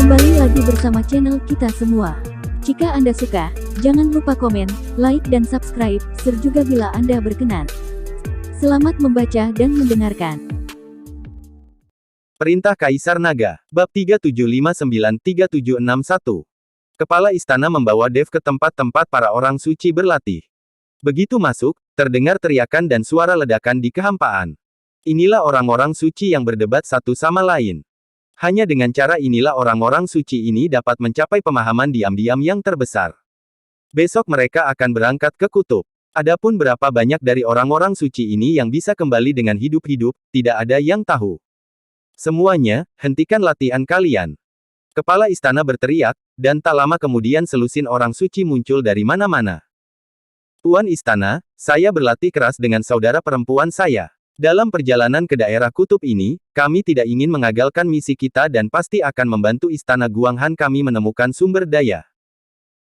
Kembali lagi bersama channel kita semua. Jika Anda suka, jangan lupa komen, like dan subscribe, share juga bila Anda berkenan. Selamat membaca dan mendengarkan. Perintah Kaisar Naga, Bab 3759-3761. Kepala istana membawa Dev ke tempat-tempat para orang suci berlatih. Begitu masuk, terdengar teriakan dan suara ledakan di kehampaan. Inilah orang-orang suci yang berdebat satu sama lain. Hanya dengan cara inilah orang-orang suci ini dapat mencapai pemahaman diam-diam yang terbesar. Besok mereka akan berangkat ke kutub. Adapun berapa banyak dari orang-orang suci ini yang bisa kembali dengan hidup-hidup, tidak ada yang tahu. Semuanya, hentikan latihan kalian. Kepala istana berteriak, dan tak lama kemudian selusin orang suci muncul dari mana-mana. Tuan istana, saya berlatih keras dengan saudara perempuan saya. Dalam perjalanan ke daerah kutub ini, kami tidak ingin mengagalkan misi kita dan pasti akan membantu istana Guanghan kami menemukan sumber daya.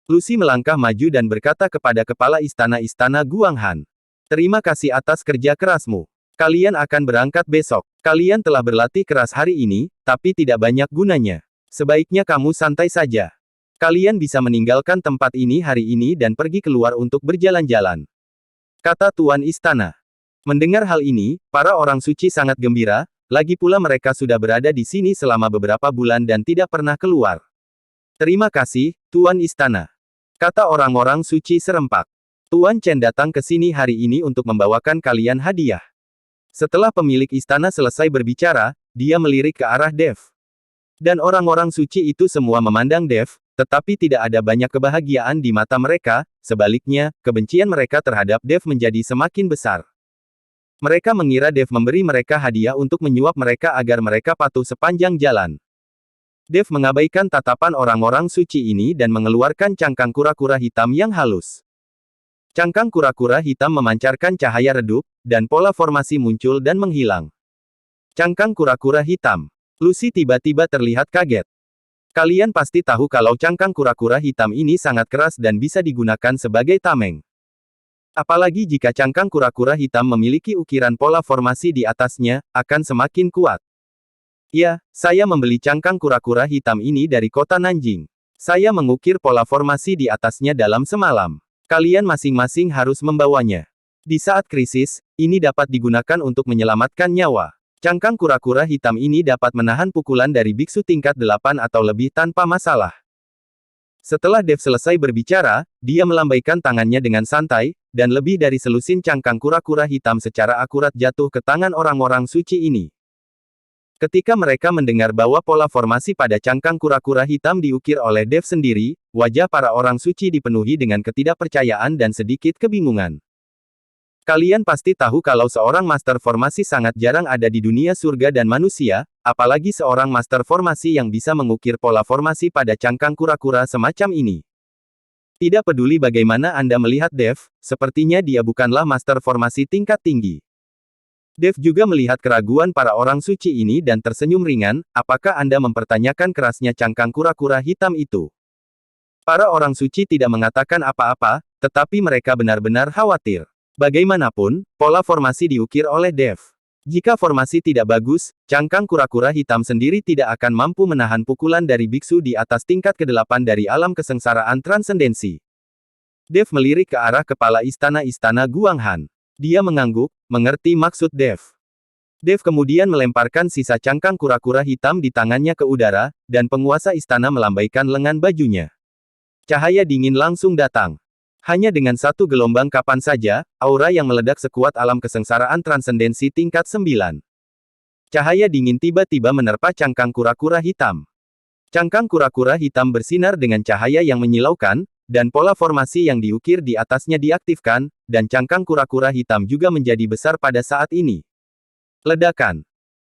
Lucy melangkah maju dan berkata kepada kepala istana Guanghan. Terima kasih atas kerja kerasmu. Kalian akan berangkat besok. Kalian telah berlatih keras hari ini, tapi tidak banyak gunanya. Sebaiknya kamu santai saja. Kalian bisa meninggalkan tempat ini hari ini dan pergi keluar untuk berjalan-jalan. Kata Tuan Istana. Mendengar hal ini, para orang suci sangat gembira, lagi pula mereka sudah berada di sini selama beberapa bulan dan tidak pernah keluar. Terima kasih, Tuan Istana. Kata orang-orang suci serempak. Tuan Chen datang ke sini hari ini untuk membawakan kalian hadiah. Setelah pemilik istana selesai berbicara, dia melirik ke arah Dev. Dan orang-orang suci itu semua memandang Dev, tetapi tidak ada banyak kebahagiaan di mata mereka, sebaliknya, kebencian mereka terhadap Dev menjadi semakin besar. Mereka mengira Dev memberi mereka hadiah untuk menyuap mereka agar mereka patuh sepanjang jalan. Dev mengabaikan tatapan orang-orang suci ini dan mengeluarkan cangkang kura-kura hitam yang halus. Cangkang kura-kura hitam memancarkan cahaya redup, dan pola formasi muncul dan menghilang. Cangkang kura-kura hitam. Lucy tiba-tiba terlihat kaget. Kalian pasti tahu kalau cangkang kura-kura hitam ini sangat keras dan bisa digunakan sebagai tameng. Apalagi jika cangkang kura-kura hitam memiliki ukiran pola formasi di atasnya, akan semakin kuat. Ya, saya membeli cangkang kura-kura hitam ini dari kota Nanjing. Saya mengukir pola formasi di atasnya dalam semalam. Kalian masing-masing harus membawanya. Di saat krisis, ini dapat digunakan untuk menyelamatkan nyawa. Cangkang kura-kura hitam ini dapat menahan pukulan dari biksu tingkat 8 atau lebih tanpa masalah. Setelah Dev selesai berbicara, dia melambaikan tangannya dengan santai, dan lebih dari selusin cangkang kura-kura hitam secara akurat jatuh ke tangan orang-orang suci ini. Ketika mereka mendengar bahwa pola formasi pada cangkang kura-kura hitam diukir oleh Dev sendiri, wajah para orang suci dipenuhi dengan ketidakpercayaan dan sedikit kebingungan. Kalian pasti tahu kalau seorang master formasi sangat jarang ada di dunia surga dan manusia, apalagi seorang master formasi yang bisa mengukir pola formasi pada cangkang kura-kura semacam ini. Tidak peduli bagaimana Anda melihat Dev, sepertinya dia bukanlah master formasi tingkat tinggi. Dev juga melihat keraguan para orang suci ini dan tersenyum ringan, apakah Anda mempertanyakan kerasnya cangkang kura-kura hitam itu? Para orang suci tidak mengatakan apa-apa, tetapi mereka benar-benar khawatir. Bagaimanapun, pola formasi diukir oleh Dev. Jika formasi tidak bagus, cangkang kura-kura hitam sendiri tidak akan mampu menahan pukulan dari biksu di atas tingkat ke-8 dari alam kesengsaraan transendensi. Dev melirik ke arah kepala istana Guanghan. Dia mengangguk, mengerti maksud Dev. Dev kemudian melemparkan sisa cangkang kura-kura hitam di tangannya ke udara, dan penguasa istana melambaikan lengan bajunya. Cahaya dingin langsung datang. Hanya dengan satu gelombang kapan saja, aura yang meledak sekuat alam kesengsaraan transendensi tingkat 9. Cahaya dingin tiba-tiba menerpa cangkang kura-kura hitam. Cangkang kura-kura hitam bersinar dengan cahaya yang menyilaukan, dan pola formasi yang diukir di atasnya diaktifkan, dan cangkang kura-kura hitam juga menjadi besar pada saat ini. Ledakan.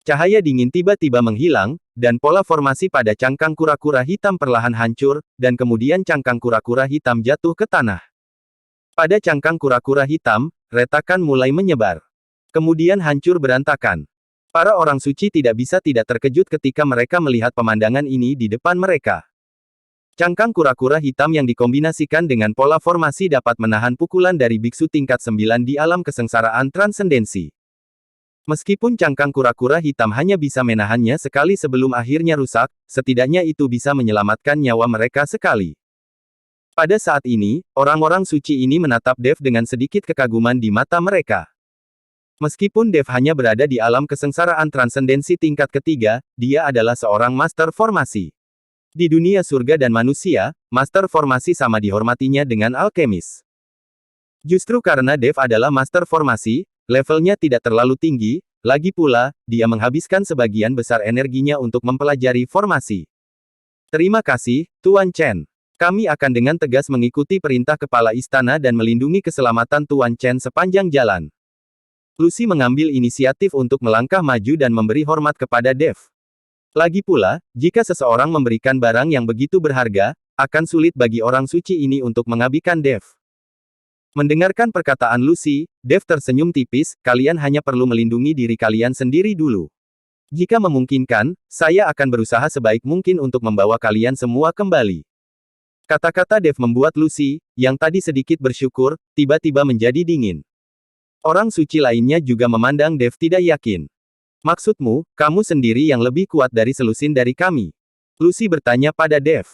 Cahaya dingin tiba-tiba menghilang, dan pola formasi pada cangkang kura-kura hitam perlahan hancur, dan kemudian cangkang kura-kura hitam jatuh ke tanah. Pada cangkang kura-kura hitam, retakan mulai menyebar. Kemudian hancur berantakan. Para orang suci tidak bisa tidak terkejut ketika mereka melihat pemandangan ini di depan mereka. Cangkang kura-kura hitam yang dikombinasikan dengan pola formasi dapat menahan pukulan dari biksu tingkat 9 di alam kesengsaraan transendensi. Meskipun cangkang kura-kura hitam hanya bisa menahannya sekali sebelum akhirnya rusak, setidaknya itu bisa menyelamatkan nyawa mereka sekali. Pada saat ini, orang-orang suci ini menatap Dev dengan sedikit kekaguman di mata mereka. Meskipun Dev hanya berada di alam kesengsaraan transendensi tingkat ketiga, dia adalah seorang master formasi. Di dunia surga dan manusia, master formasi sama dihormatinya dengan alkemis. Justru karena Dev adalah master formasi, levelnya tidak terlalu tinggi, lagi pula, dia menghabiskan sebagian besar energinya untuk mempelajari formasi. Terima kasih, Tuan Chen. Kami akan dengan tegas mengikuti perintah kepala istana dan melindungi keselamatan Tuan Chen sepanjang jalan. Lucy mengambil inisiatif untuk melangkah maju dan memberi hormat kepada Dev. Lagi pula, jika seseorang memberikan barang yang begitu berharga, akan sulit bagi orang suci ini untuk mengabaikan Dev. Mendengarkan perkataan Lucy, Dev tersenyum tipis, kalian hanya perlu melindungi diri kalian sendiri dulu. Jika memungkinkan, saya akan berusaha sebaik mungkin untuk membawa kalian semua kembali. Kata-kata Dev membuat Lucy, yang tadi sedikit bersyukur, tiba-tiba menjadi dingin. Orang suci lainnya juga memandang Dev tidak yakin. Maksudmu, kamu sendiri yang lebih kuat dari selusin dari kami? Lucy bertanya pada Dev.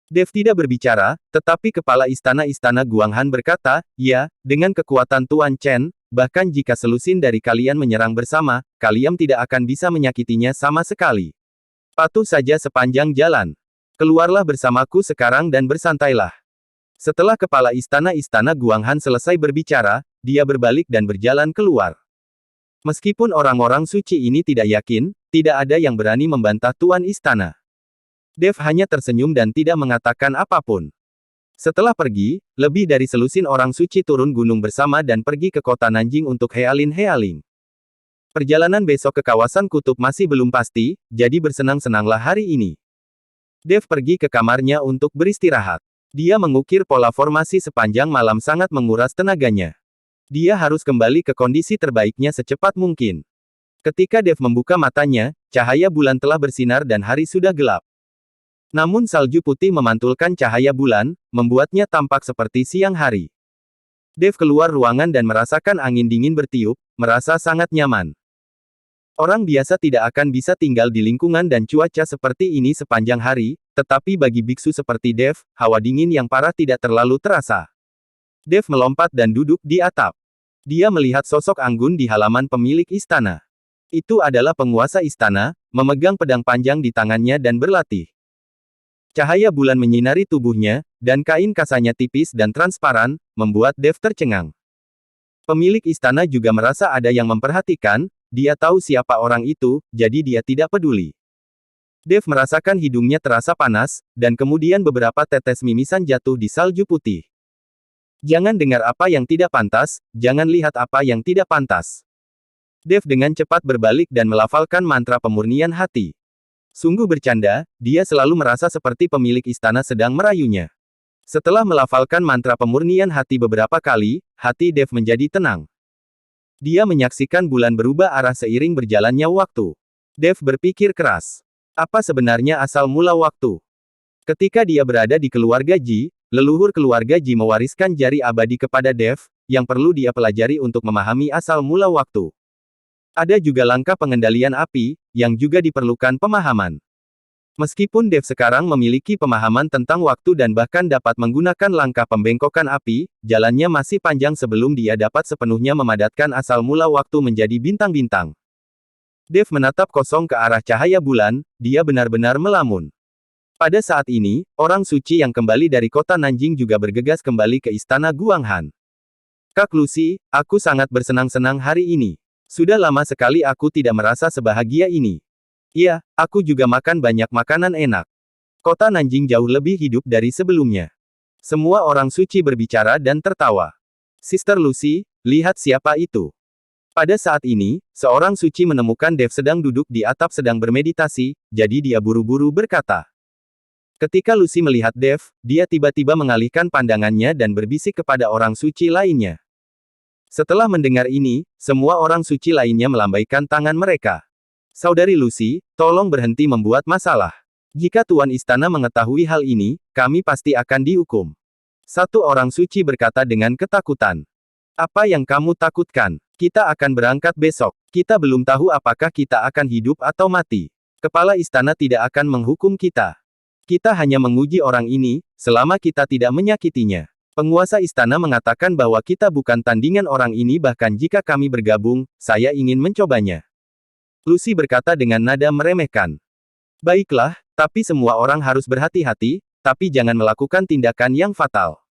Dev tidak berbicara, tetapi kepala istana Guanghan berkata, ya, dengan kekuatan Tuan Chen, bahkan jika selusin dari kalian menyerang bersama, kalian tidak akan bisa menyakitinya sama sekali. Patuh saja sepanjang jalan. Keluarlah bersamaku sekarang dan bersantailah. Setelah kepala istana Guanghan selesai berbicara, dia berbalik dan berjalan keluar. Meskipun orang-orang suci ini tidak yakin, tidak ada yang berani membantah Tuan Istana. Dev hanya tersenyum dan tidak mengatakan apapun. Setelah pergi, lebih dari selusin orang suci turun gunung bersama dan pergi ke kota Nanjing untuk healing. Perjalanan besok ke kawasan kutub masih belum pasti, jadi bersenang-senanglah hari ini. Dev pergi ke kamarnya untuk beristirahat. Dia mengukir pola formasi sepanjang malam sangat menguras tenaganya. Dia harus kembali ke kondisi terbaiknya secepat mungkin. Ketika Dev membuka matanya, cahaya bulan telah bersinar dan hari sudah gelap. Namun salju putih memantulkan cahaya bulan, membuatnya tampak seperti siang hari. Dev keluar ruangan dan merasakan angin dingin bertiup, merasa sangat nyaman. Orang biasa tidak akan bisa tinggal di lingkungan dan cuaca seperti ini sepanjang hari, tetapi bagi biksu seperti Dev, hawa dingin yang parah tidak terlalu terasa. Dev melompat dan duduk di atap. Dia melihat sosok anggun di halaman pemilik istana. Itu adalah penguasa istana, memegang pedang panjang di tangannya dan berlatih. Cahaya bulan menyinari tubuhnya, dan kain kasanya tipis dan transparan, membuat Dev tercengang. Pemilik istana juga merasa ada yang memperhatikan, dia tahu siapa orang itu, jadi dia tidak peduli. Dev merasakan hidungnya terasa panas, dan kemudian beberapa tetes mimisan jatuh di salju putih. Jangan dengar apa yang tidak pantas, jangan lihat apa yang tidak pantas. Dev dengan cepat berbalik dan melafalkan mantra pemurnian hati. Sungguh bercanda, dia selalu merasa seperti pemilik istana sedang merayunya. Setelah melafalkan mantra pemurnian hati beberapa kali, hati Dev menjadi tenang. Dia menyaksikan bulan berubah arah seiring berjalannya waktu. Dev berpikir keras. Apa sebenarnya asal mula waktu? Ketika dia berada di keluarga Ji, leluhur keluarga Ji mewariskan jari abadi kepada Dev, yang perlu dia pelajari untuk memahami asal mula waktu. Ada juga langkah pengendalian api, yang juga diperlukan pemahaman. Meskipun Dev sekarang memiliki pemahaman tentang waktu dan bahkan dapat menggunakan langkah pembengkokan api, jalannya masih panjang sebelum dia dapat sepenuhnya memadatkan asal mula waktu menjadi bintang-bintang. Dev menatap kosong ke arah cahaya bulan, dia benar-benar melamun. Pada saat ini, orang suci yang kembali dari kota Nanjing juga bergegas kembali ke istana Guanghan. Kak Lucy, aku sangat bersenang-senang hari ini. Sudah lama sekali aku tidak merasa sebahagia ini. Iya, aku juga makan banyak makanan enak. Kota Nanjing jauh lebih hidup dari sebelumnya. Semua orang suci berbicara dan tertawa. Sister Lucy, lihat siapa itu. Pada saat ini, seorang suci menemukan Dev sedang duduk di atap sedang bermeditasi, jadi dia buru-buru berkata. Ketika Lucy melihat Dev, dia tiba-tiba mengalihkan pandangannya dan berbisik kepada orang suci lainnya. Setelah mendengar ini, semua orang suci lainnya melambaikan tangan mereka. Saudari Lucy, tolong berhenti membuat masalah. Jika Tuan Istana mengetahui hal ini, kami pasti akan dihukum. Satu orang suci berkata dengan ketakutan. Apa yang kamu takutkan? Kita akan berangkat besok. Kita belum tahu apakah kita akan hidup atau mati. Kepala istana tidak akan menghukum kita. Kita hanya menguji orang ini, selama kita tidak menyakitinya. Penguasa istana mengatakan bahwa kita bukan tandingan orang ini, bahkan jika kami bergabung, saya ingin mencobanya. Lucy berkata dengan nada meremehkan. Baiklah, tapi semua orang harus berhati-hati, tapi jangan melakukan tindakan yang fatal.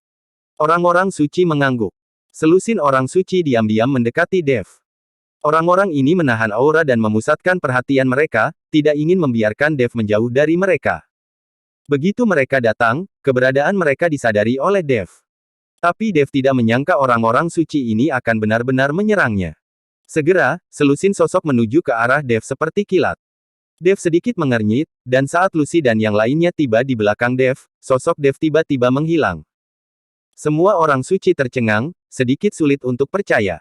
Orang-orang suci mengangguk. Selusin orang suci diam-diam mendekati Dev. Orang-orang ini menahan aura dan memusatkan perhatian mereka, tidak ingin membiarkan Dev menjauh dari mereka. Begitu mereka datang, keberadaan mereka disadari oleh Dev. Tapi Dev tidak menyangka orang-orang suci ini akan benar-benar menyerangnya. Segera, selusin sosok menuju ke arah Dev seperti kilat. Dev sedikit mengernyit, dan saat Lucy dan yang lainnya tiba di belakang Dev, sosok Dev tiba-tiba menghilang. Semua orang suci tercengang, sedikit sulit untuk percaya.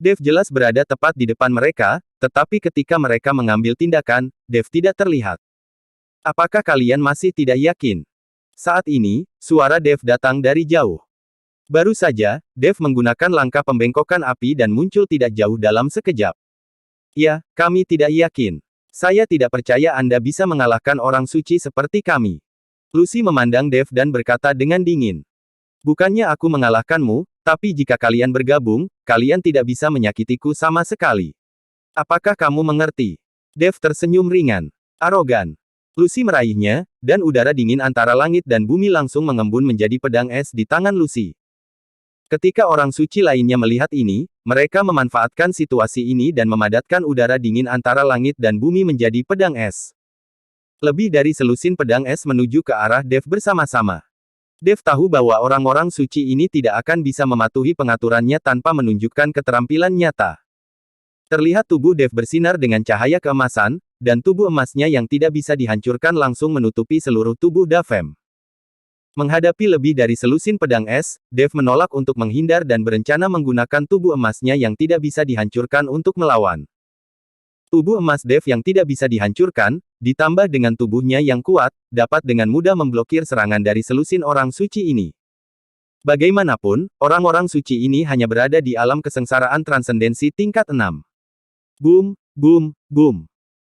Dev jelas berada tepat di depan mereka, tetapi ketika mereka mengambil tindakan, Dev tidak terlihat. Apakah kalian masih tidak yakin? Saat ini, suara Dev datang dari jauh. Baru saja, Dev menggunakan langkah pembengkokan api dan muncul tidak jauh dalam sekejap. Ya, kami tidak yakin. Saya tidak percaya Anda bisa mengalahkan orang suci seperti kami. Lucy memandang Dev dan berkata dengan dingin. Bukannya aku mengalahkanmu, tapi jika kalian bergabung, kalian tidak bisa menyakitiku sama sekali. Apakah kamu mengerti? Dev tersenyum ringan. Arogan. Lucy meraihnya, dan udara dingin antara langit dan bumi langsung mengembun menjadi pedang es di tangan Lucy. Ketika orang suci lainnya melihat ini, mereka memanfaatkan situasi ini dan memadatkan udara dingin antara langit dan bumi menjadi pedang es. Lebih dari selusin pedang es menuju ke arah Dev bersama-sama. Dev tahu bahwa orang-orang suci ini tidak akan bisa mematuhi pengaturannya tanpa menunjukkan keterampilan nyata. Terlihat tubuh Dev bersinar dengan cahaya keemasan, dan tubuh emasnya yang tidak bisa dihancurkan langsung menutupi seluruh tubuh Davem. Menghadapi lebih dari selusin pedang es, Dev menolak untuk menghindar dan berencana menggunakan tubuh emasnya yang tidak bisa dihancurkan untuk melawan. Tubuh emas Dev yang tidak bisa dihancurkan, ditambah dengan tubuhnya yang kuat, dapat dengan mudah memblokir serangan dari selusin orang suci ini. Bagaimanapun, orang-orang suci ini hanya berada di alam kesengsaraan transendensi tingkat 6. Boom, boom, boom.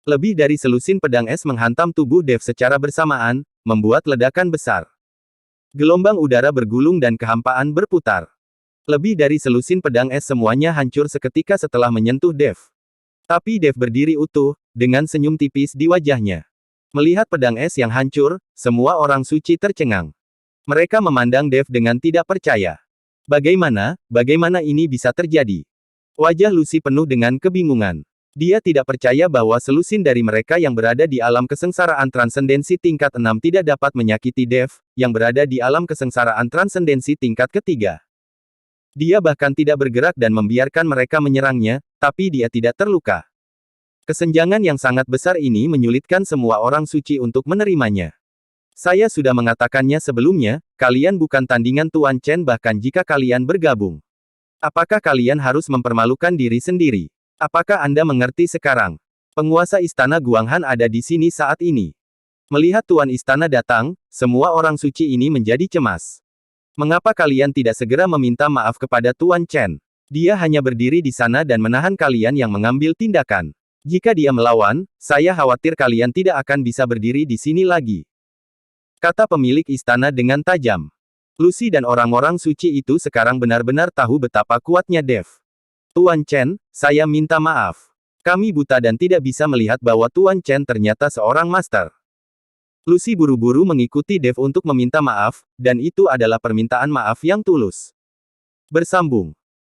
Lebih dari selusin pedang es menghantam tubuh Dev secara bersamaan, membuat ledakan besar. Gelombang udara bergulung dan kehampaan berputar. Lebih dari selusin pedang es semuanya hancur seketika setelah menyentuh Dev. Tapi Dev berdiri utuh, dengan senyum tipis di wajahnya. Melihat pedang es yang hancur, semua orang suci tercengang. Mereka memandang Dev dengan tidak percaya. Bagaimana ini bisa terjadi? Wajah Lucy penuh dengan kebingungan. Dia tidak percaya bahwa selusin dari mereka yang berada di alam kesengsaraan transendensi tingkat 6 tidak dapat menyakiti Dev, yang berada di alam kesengsaraan transendensi tingkat ketiga. Dia bahkan tidak bergerak dan membiarkan mereka menyerangnya, tapi dia tidak terluka. Kesenjangan yang sangat besar ini menyulitkan semua orang suci untuk menerimanya. Saya sudah mengatakannya sebelumnya, kalian bukan tandingan Tuan Chen bahkan jika kalian bergabung. Apakah kalian harus mempermalukan diri sendiri? Apakah Anda mengerti sekarang? Penguasa istana Guanghan ada di sini saat ini. Melihat Tuan Istana datang, semua orang suci ini menjadi cemas. Mengapa kalian tidak segera meminta maaf kepada Tuan Chen? Dia hanya berdiri di sana dan menahan kalian yang mengambil tindakan. Jika dia melawan, saya khawatir kalian tidak akan bisa berdiri di sini lagi. Kata pemilik istana dengan tajam. Lucy dan orang-orang suci itu sekarang benar-benar tahu betapa kuatnya Dev. Tuan Chen, saya minta maaf. Kami buta dan tidak bisa melihat bahwa Tuan Chen ternyata seorang master. Lucy buru-buru mengikuti Dev untuk meminta maaf, dan itu adalah permintaan maaf yang tulus. Bersambung.